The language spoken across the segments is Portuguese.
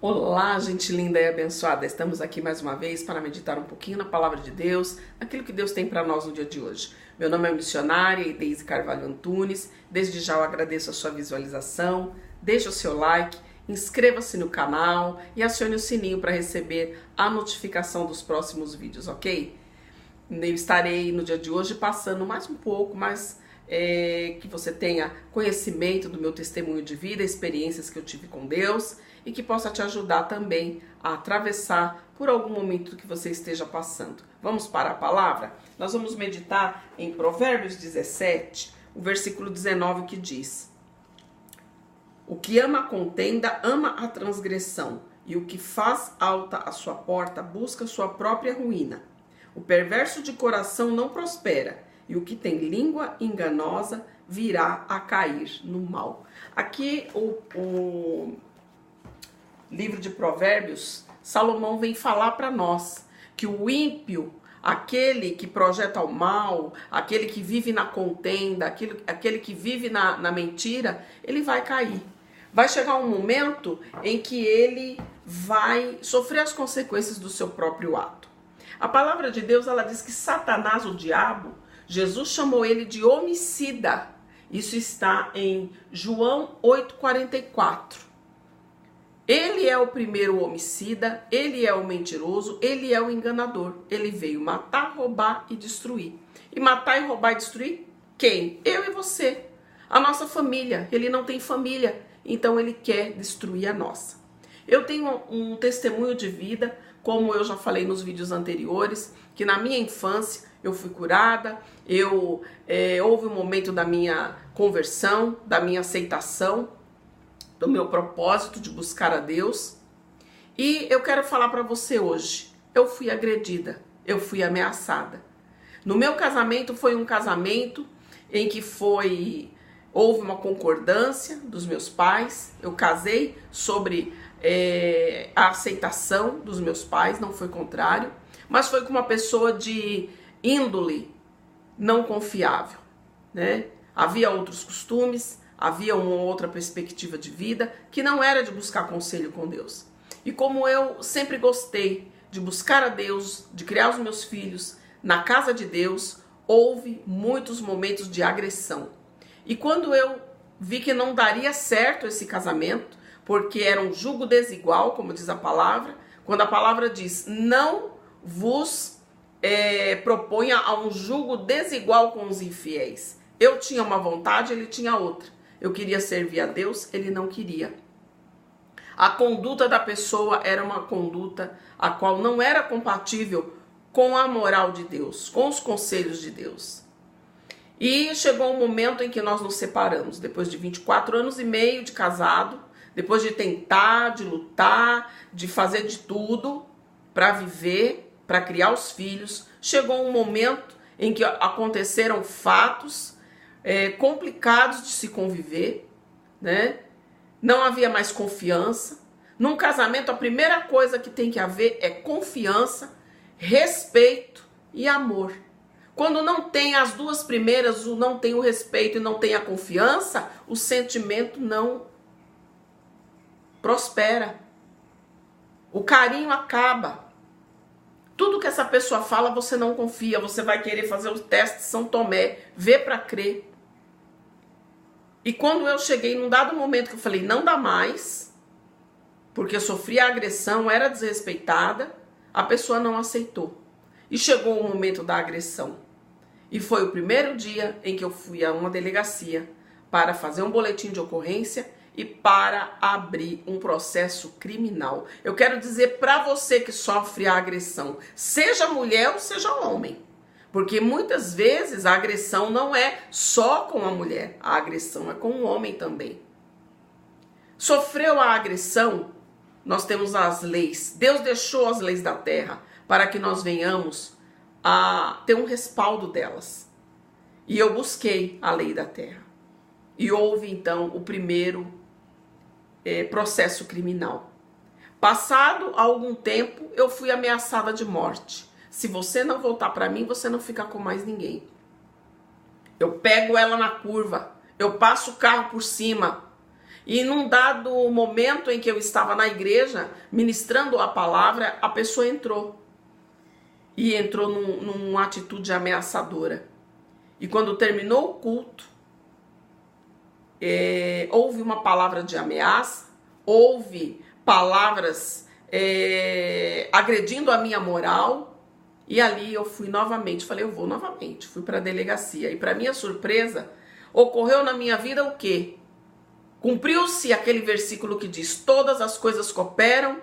Olá, gente linda e abençoada. Estamos aqui mais uma vez para meditar um pouquinho na palavra de Deus, aquilo que Deus tem para nós no dia de hoje. Meu nome é missionária Deise Carvalho Antunes. Desde já eu agradeço a sua visualização. Deixe o seu like, inscreva-se no canal e acione o sininho para receber a notificação dos próximos vídeos, ok? Eu estarei no dia de hoje passando mais um pouco, que você tenha conhecimento do meu testemunho de vida, experiências que eu tive com Deus e que possa te ajudar também a atravessar por algum momento que você esteja passando. Vamos para a palavra? Nós vamos meditar em Provérbios 17, o versículo 19, que diz: o que ama a contenda, ama a transgressão, e o que faz alta a sua porta, busca sua própria ruína. O perverso de coração não prospera, e o que tem língua enganosa virá a cair no mal. Aqui o livro de Provérbios, Salomão vem falar para nós que o ímpio, aquele que projeta o mal, aquele que vive na contenda, aquele que vive na mentira, ele vai cair. Vai chegar um momento em que ele vai sofrer as consequências do seu próprio ato. A palavra de Deus, ela diz que Satanás, o diabo, Jesus chamou ele de homicida. Isso está em João 8,44. Ele é o primeiro homicida, ele é o mentiroso, ele é o enganador. Ele veio matar, roubar e destruir. E matar e roubar e destruir quem? Eu e você. A nossa família. Ele não tem família, então ele quer destruir a nossa. Eu tenho um testemunho de vida, como eu já falei nos vídeos anteriores, que na minha infância eu fui curada, houve um momento da minha conversão, da minha aceitação, do meu propósito de buscar a Deus. E eu quero falar para você hoje, eu fui agredida, eu fui ameaçada. No meu casamento foi um casamento em que houve uma concordância dos meus pais, eu casei sobre a aceitação dos meus pais, não foi contrário, mas foi com uma pessoa de índole não confiável, né? Havia outros costumes, havia uma outra perspectiva de vida que não era de buscar conselho com Deus. E como eu sempre gostei de buscar a Deus, de criar os meus filhos na casa de Deus, houve muitos momentos de agressão. E quando eu vi que não daria certo esse casamento, porque era um jugo desigual, como diz a palavra, quando a palavra diz: não vos proponha a um jugo desigual com os infiéis. Eu tinha uma vontade, ele tinha outra. Eu queria servir a Deus, ele não queria. A conduta da pessoa era uma conduta a qual não era compatível com a moral de Deus, com os conselhos de Deus. E chegou um momento em que nós nos separamos, depois de 24 anos e meio de casado, depois de tentar, de lutar, de fazer de tudo para viver, para criar os filhos. Chegou um momento em que aconteceram fatos complicados de se conviver, né? Não havia mais confiança. Num casamento, a primeira coisa que tem que haver é confiança, respeito e amor. Quando não tem as duas primeiras, não tem o respeito e não tem a confiança, o sentimento não prospera. O carinho acaba. Tudo que essa pessoa fala, você não confia, você vai querer fazer o teste de São Tomé, ver para crer. E quando eu cheguei num dado momento que eu falei, não dá mais, porque eu sofria agressão, era desrespeitada, a pessoa não aceitou. E chegou o momento da agressão. E foi o primeiro dia em que eu fui a uma delegacia para fazer um boletim de ocorrência e para abrir um processo criminal. Eu quero dizer para você que sofre a agressão, seja mulher ou seja homem. Porque muitas vezes a agressão não é só com a mulher, a agressão é com o homem também. Sofreu a agressão, nós temos as leis. Deus deixou as leis da terra para que nós venhamos a ter um respaldo delas. E eu busquei a lei da terra. E houve então o primeiro processo criminal. Passado algum tempo, eu fui ameaçada de morte. Se você não voltar para mim, você não fica com mais ninguém. Eu pego ela na curva, eu passo o carro por cima. E num dado momento em que eu estava na igreja, ministrando a palavra, a pessoa entrou. E entrou numa atitude ameaçadora. E quando terminou o culto, houve uma palavra de ameaça, houve palavras agredindo a minha moral. E ali eu fui novamente, falei, eu vou novamente. Fui para a delegacia. E para minha surpresa, ocorreu na minha vida o quê? Cumpriu-se aquele versículo que diz: todas as coisas cooperam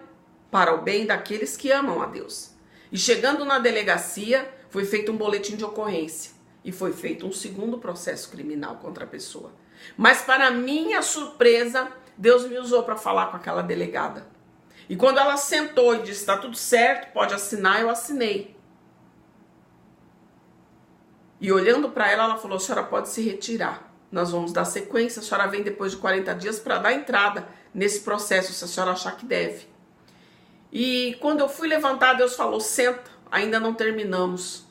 para o bem daqueles que amam a Deus. E chegando na delegacia, foi feito um boletim de ocorrência. E foi feito um segundo processo criminal contra a pessoa. Mas para minha surpresa, Deus me usou para falar com aquela delegada. E quando ela sentou e disse: está tudo certo, pode assinar, eu assinei. E olhando para ela, ela falou: a senhora pode se retirar. Nós vamos dar sequência, a senhora vem depois de 40 dias para dar entrada nesse processo, se a senhora achar que deve. E quando eu fui levantar, Deus falou: senta, ainda não terminamos.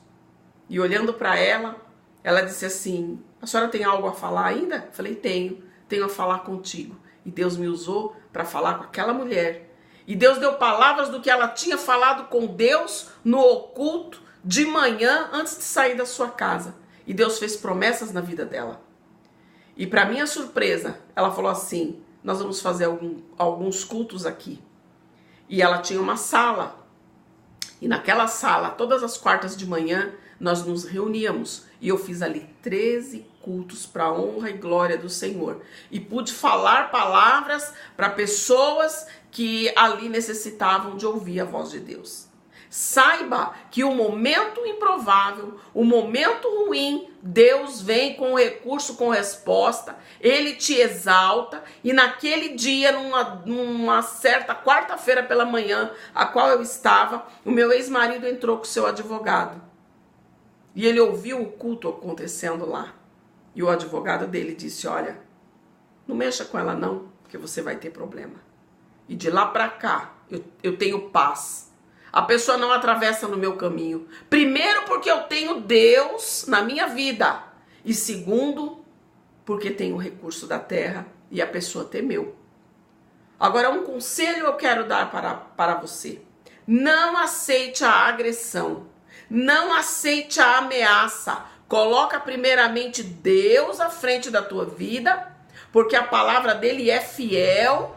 E olhando para ela, ela disse assim: a senhora tem algo a falar ainda? Eu falei: tenho a falar contigo. E Deus me usou para falar com aquela mulher. E Deus deu palavras do que ela tinha falado com Deus no oculto de manhã antes de sair da sua casa. E Deus fez promessas na vida dela. E para minha surpresa, ela falou assim: nós vamos fazer alguns cultos aqui. E ela tinha uma sala. E naquela sala, todas as quartas de manhã, nós nos reuníamos. E eu fiz ali 13 cultos para a honra e glória do Senhor. E pude falar palavras para pessoas que ali necessitavam de ouvir a voz de Deus. Saiba que o momento improvável, o momento ruim, Deus vem com recurso, com resposta, Ele te exalta. E naquele dia, numa certa quarta-feira pela manhã, a qual eu estava, o meu ex-marido entrou com o seu advogado. E ele ouviu o culto acontecendo lá. E o advogado dele disse: olha, não mexa com ela não, porque você vai ter problema. E de lá para cá, eu tenho paz. A pessoa não atravessa no meu caminho. Primeiro, porque eu tenho Deus na minha vida. E segundo, porque tenho o recurso da terra e a pessoa temeu. Agora, um conselho eu quero dar para você. Não aceite a agressão. Não aceite a ameaça. Coloca primeiramente Deus à frente da tua vida, porque a palavra dele é fiel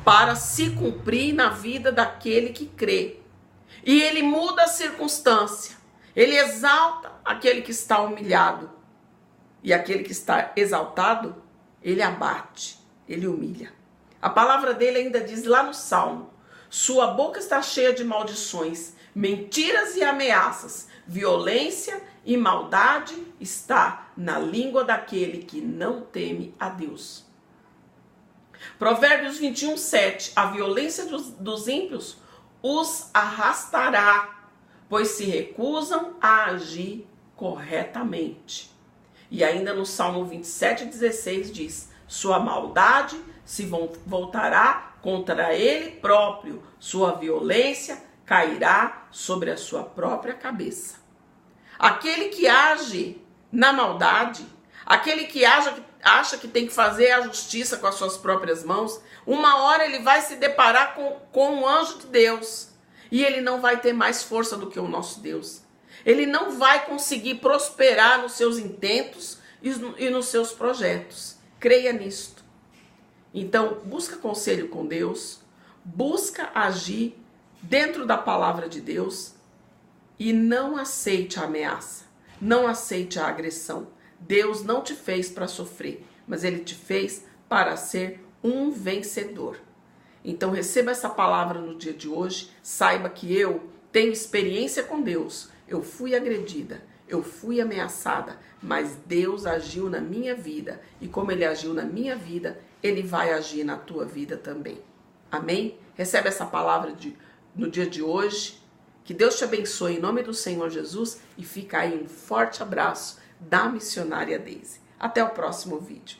para se cumprir na vida daquele que crê. E ele muda a circunstância. Ele exalta aquele que está humilhado. E aquele que está exaltado, ele abate, ele humilha. A palavra dele ainda diz lá no Salmo: sua boca está cheia de maldições, mentiras e ameaças, violência e maldade está na língua daquele que não teme a Deus. Provérbios 21:7. A violência dos ímpios os arrastará, pois se recusam a agir corretamente. E ainda no Salmo 27:16 diz: sua maldade se voltará contra ele próprio, sua violência cairá sobre a sua própria cabeça. Aquele que age na maldade, aquele que acha que tem que fazer a justiça com as suas próprias mãos, uma hora ele vai se deparar com um anjo de Deus. E ele não vai ter mais força do que o nosso Deus. Ele não vai conseguir prosperar nos seus intentos e nos seus projetos. Creia nisto. Então, busca conselho com Deus. Busca agir dentro da palavra de Deus. E não aceite a ameaça. Não aceite a agressão. Deus não te fez para sofrer, mas Ele te fez para ser um vencedor. Então receba essa palavra no dia de hoje. Saiba que eu tenho experiência com Deus. Eu fui agredida, eu fui ameaçada, mas Deus agiu na minha vida. E como Ele agiu na minha vida, Ele vai agir na tua vida também. Amém? Recebe essa palavra no dia de hoje. Que Deus te abençoe em nome do Senhor Jesus. E fica aí um forte abraço da missionária Deise. Até o próximo vídeo.